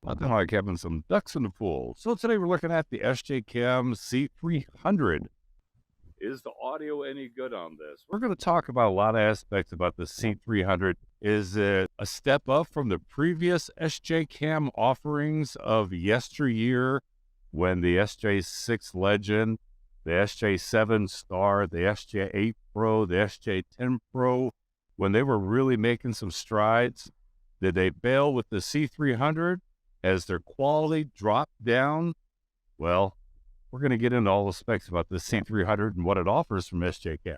Nothing like having some ducks in the pool. So today we're looking at the SJCAM C300. Is the audio any good on this? We're going to talk about a lot of aspects about the C300. Is it a step up from the previous SJCAM offerings of yesteryear when the SJ6 Legend, the SJ7 Star, the SJ8 Pro, the SJ10 Pro, when they were really making some strides? Did they bail with the C300 as their quality dropped down? Well, we're going to get into all the specs about the C300 and what it offers from SJCAM.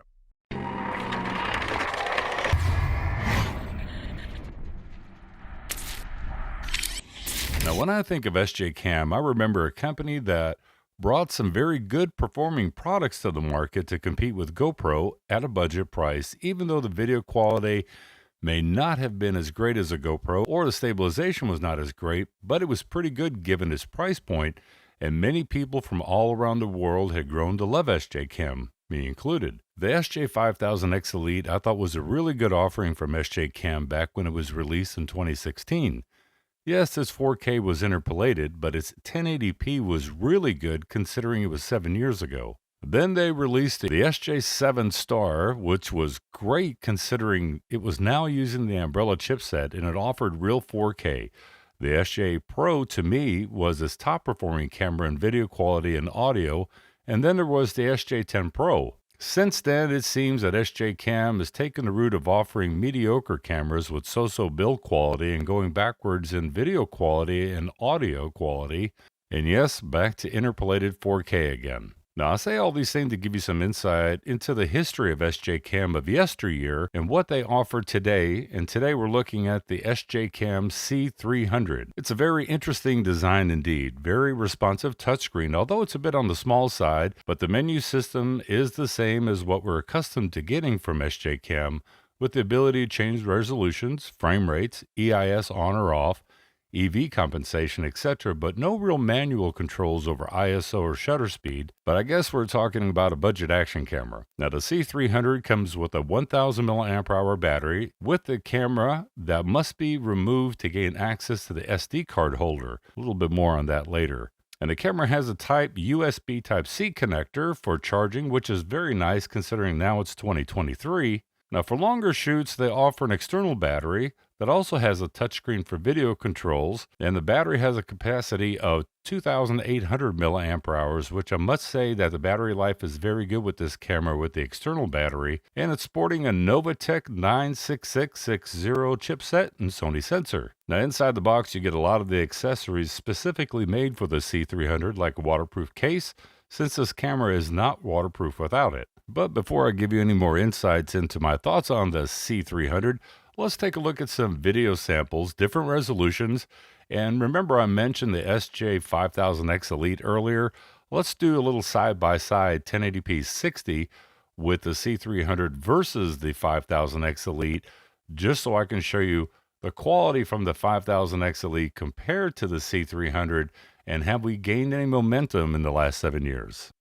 Now, when I think of SJCAM, I remember a company that brought some very good performing products to the market to compete with GoPro at a budget price, even though the video quality may not have been as great as a GoPro, or the stabilization was not as great, but it was pretty good given its price point, and many people from all around the world had grown to love SJCAM, me included. The SJ5000X Elite I thought was a really good offering from SJCAM back when it was released in 2016. Yes, its 4K was interpolated, but its 1080p was really good considering it was 7 years ago. Then they released the SJ7 Star, which was great considering it was now using the Umbrella chipset and it offered real 4K. The SJ Pro, to me, was its top performing camera in video quality and audio, and then there was the SJ10 Pro. Since then, it seems that SJCAM has taken the route of offering mediocre cameras with so-so build quality and going backwards in video quality and audio quality, and yes, back to interpolated 4K again. Now, I say all these things to give you some insight into the history of SJCAM of yesteryear and what they offer today, and today we're looking at the SJCAM C300. It's a very interesting design indeed, very responsive touchscreen, although it's a bit on the small side, but the menu system is the same as what we're accustomed to getting from SJCAM, with the ability to change resolutions, frame rates, EIS on or off, EV compensation, etc., but no real manual controls over ISO or shutter speed. But I guess we're talking about a budget action camera. Now, the C300 comes with a 1000 mAh battery with the camera that must be removed to gain access to the SD card holder. A little bit more on that later. And the camera has a USB Type-C connector for charging, which is very nice considering now it's 2023. Now, for longer shoots, they offer an external battery that also has a touchscreen for video controls, and the battery has a capacity of 2,800 mAh, which I must say that the battery life is very good with this camera with the external battery, and it's sporting a Novatech 96660 chipset and Sony sensor. Now, inside the box, you get a lot of the accessories specifically made for the C300, like a waterproof case, since this camera is not waterproof without it. But before I give you any more insights into my thoughts on the C300, let's take a look at some video samples, different resolutions, and remember I mentioned the SJ5000X Elite earlier. Let's do a little side-by-side 1080p 60 with the C300 versus the 5000X Elite, just so I can show you the quality from the 5000X Elite compared to the C300, and have we gained any momentum in the last 7 years?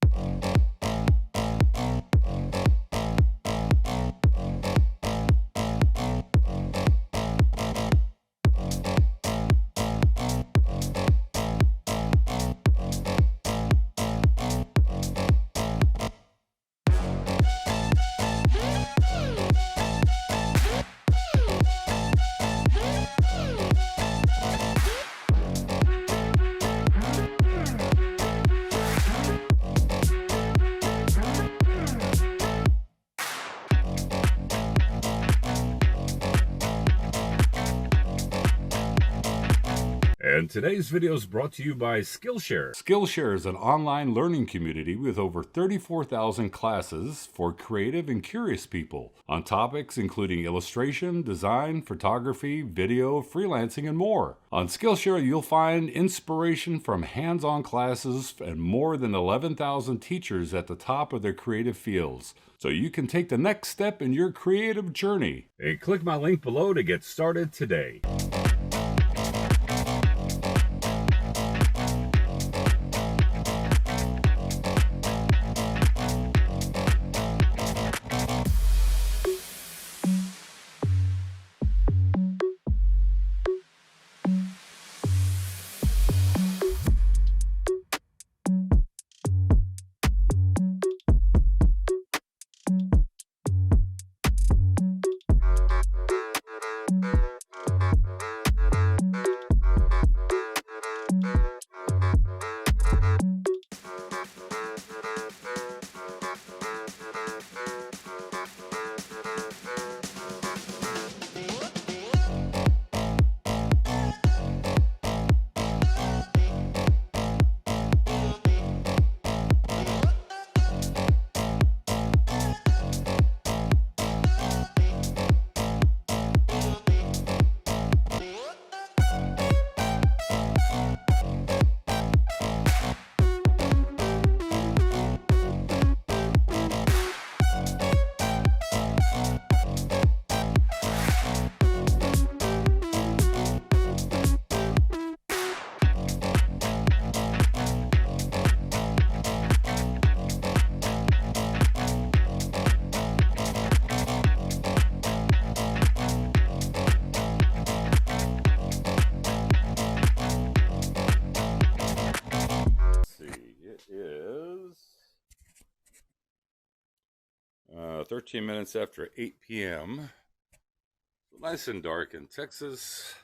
And today's video is brought to you by SKILLSHARE. SKILLSHARE is an online learning community with over 34,000 classes for creative and curious people on topics including illustration, design, photography, video, freelancing, and more. On SKILLSHARE, you'll find inspiration from hands-on classes and more than 11,000 teachers at the top of their creative fields, so you can take the next step in your creative journey. Hey, click my link below to get started today. 13 minutes after 8 p.m. Nice and dark in Texas.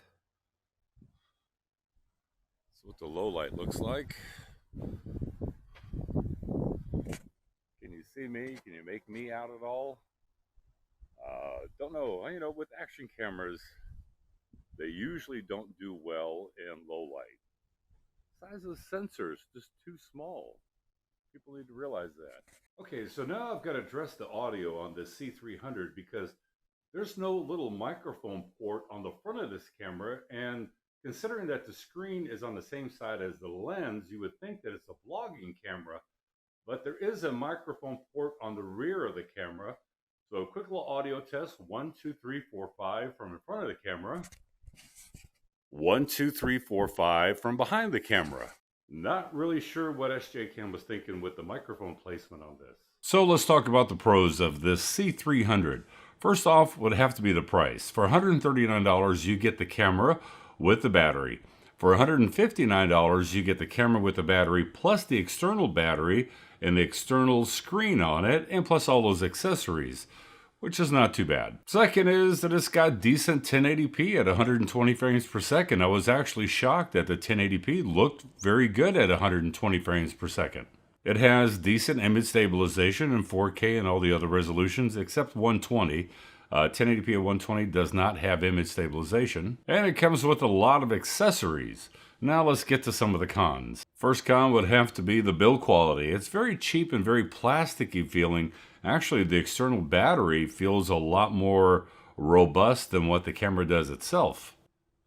That's what the low light looks like. Can you see me? Can you make me out at all? Don't know. You know, with action cameras, they usually don't do well in low light. Size of the sensors, just too small. People need to realize that. Okay, so now I've got to address the audio on this C300 because there's no little microphone port on the front of this camera, and considering that the screen is on the same side as the lens, you would think that it's a vlogging camera, but there is a microphone port on the rear of the camera. So a quick little audio test, 1, 2, 3, 4, 5 from in front of the camera. 1, 2, 3, 4, 5 from behind the camera. Not really sure what SJCAM was thinking with the microphone placement on this. So let's talk about the pros of this C300. First off, would have to be the price. For $139, you get the camera with the battery. For $159, you get the camera with the battery plus the external battery and the external screen on it, and plus all those accessories, which is not too bad. Second is that it's got decent 1080p at 120 frames per second. I was actually shocked that the 1080p looked very good at 120 frames per second. It has decent image stabilization in 4K and all the other resolutions except 120. 1080p at 120 does not have image stabilization. And it comes with a lot of accessories. Now let's get to some of the cons. First con would have to be the build quality. It's very cheap and very plasticky feeling. Actually, the external battery feels a lot more robust than what the camera does itself.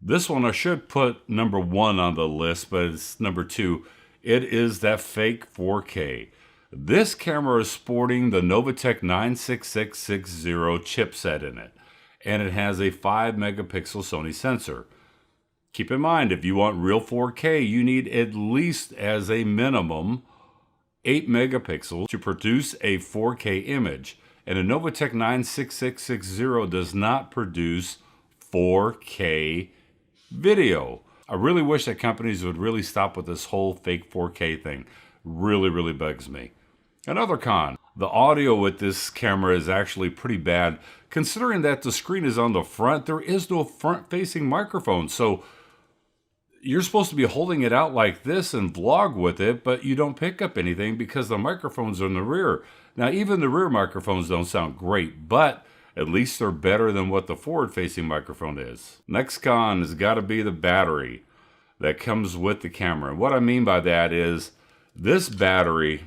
This one I should put number 1 on the list, but it's number 2. It is that fake 4K. This camera is sporting the Novatech 96660 chipset in it, and it has a 5 megapixel Sony sensor. Keep in mind, if you want real 4K, you need at least as a minimum 8 megapixels to produce a 4K image. And a Novatech 96660 does not produce 4K video. I really wish that companies would really stop with this whole fake 4K thing. Really bugs me. Another con, the audio with this camera is actually pretty bad. Considering that the screen is on the front, there is no front-facing microphone. So you're supposed to be holding it out like this and vlog with it, but you don't pick up anything because the microphones are in the rear. Now, even the rear microphones don't sound great, but at least they're better than what the forward-facing microphone is. Next con has got to be the battery that comes with the camera. And what I mean by that is this battery,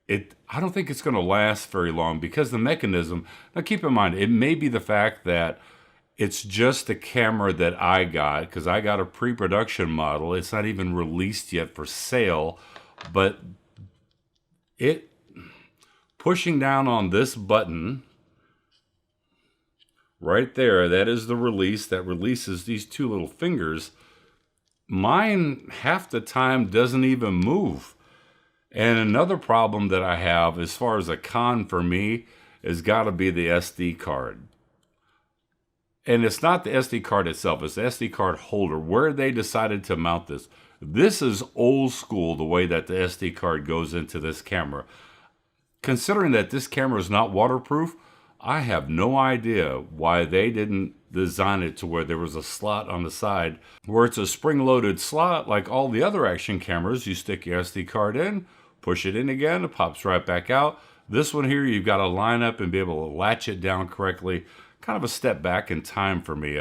I don't think it's going to last very long because the mechanism, now keep in mind, it may be the fact that it's just a camera that I got, because I got a pre-production model. It's not even released yet for sale, but it pushing down on this button right there, that is the release that releases these two little fingers. Mine half the time doesn't even move. And another problem that I have as far as a con for me has got to be the SD card. And it's not the SD card itself, it's the SD card holder, where they decided to mount this. This is old school, the way that the SD card goes into this camera. Considering that this camera is not waterproof, I have no idea why they didn't design it to where there was a slot on the side, where it's a spring-loaded slot like all the other action cameras. You stick your SD card in, push it in again, it pops right back out. This one here, you've got to line up and be able to latch it down correctly. Kind of a step back in time for me.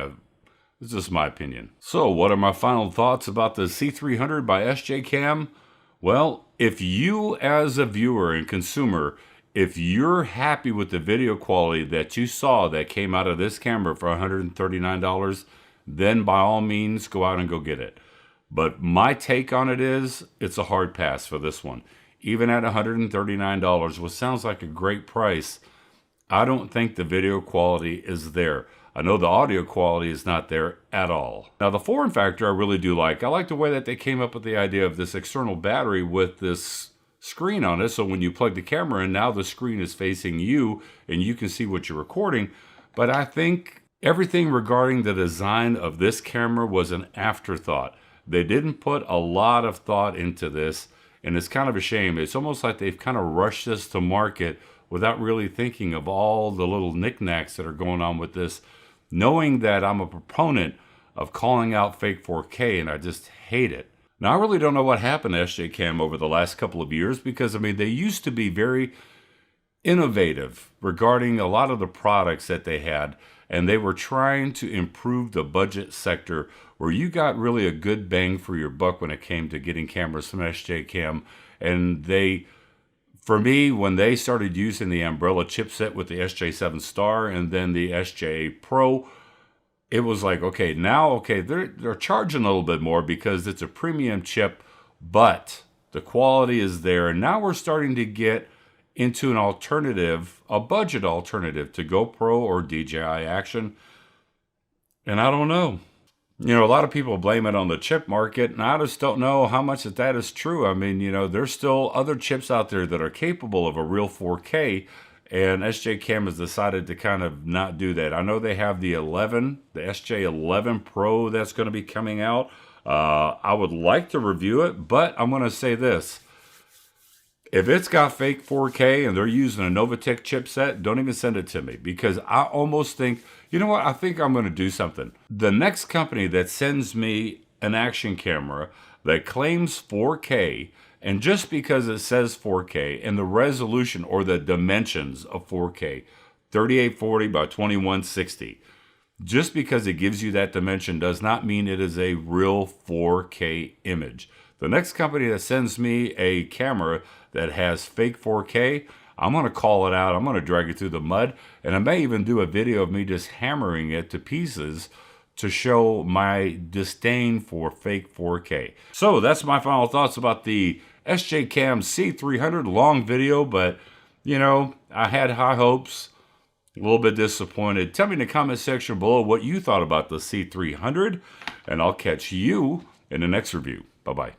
It's just my opinion. So what are my final thoughts about the C300 by SJCAM? Well, if you as a viewer and consumer, if you're happy with the video quality that you saw that came out of this camera for $139, then by all means go out and go get it. But my take on it is, it's a hard pass for this one. Even at $139, which sounds like a great price, I don't think the video quality is there. I know the audio quality is not there at all. Now the form factor I really do like. I like the way that they came up with the idea of this external battery with this screen on it. So when you plug the camera in, now the screen is facing you and you can see what you're recording. But I think everything regarding the design of this camera was an afterthought. They didn't put a lot of thought into this, and it's kind of a shame. It's almost like they've kind of rushed this to market without really thinking of all the little knickknacks that are going on with this, knowing that I'm a proponent of calling out fake 4K, and I just hate it. Now, I really don't know what happened to SJCAM over the last couple of years, because, I mean, they used to be very innovative regarding a lot of the products that they had, and they were trying to improve the budget sector where you got really a good bang for your buck when it came to getting cameras from SJCAM. And they, for me, when they started using the umbrella chipset with the SJ7 Star and then the SJ Pro, it was like, okay, now, okay, they're charging a little bit more because it's a premium chip, but the quality is there. And now we're starting to get into an alternative, a budget alternative to GoPro or DJI Action. And I don't know. You know, a lot of people blame it on the chip market, and I just don't know how much that is true. I mean, you know, there's still other chips out there that are capable of a real 4K, and SJCAM has decided to kind of not do that. I know they have the SJ11 Pro that's going to be coming out. I would like to review it, but I'm going to say this. If it's got fake 4K and they're using a Novatech chipset, don't even send it to me, because I almost think, you know what, I think I'm going to do something. The next company that sends me an action camera that claims 4K, and just because it says 4K and the resolution or the dimensions of 4K, 3840 by 2160, just because it gives you that dimension does not mean it is a real 4K image. The next company that sends me a camera that has fake 4K, I'm going to call it out. I'm going to drag it through the mud. And I may even do a video of me just hammering it to pieces to show my disdain for fake 4K. So that's my final thoughts about the SJCAM C300. Long video, but, you know, I had high hopes. A little bit disappointed. Tell me in the comment section below what you thought about the C300. And I'll catch you in the next review. Bye-bye.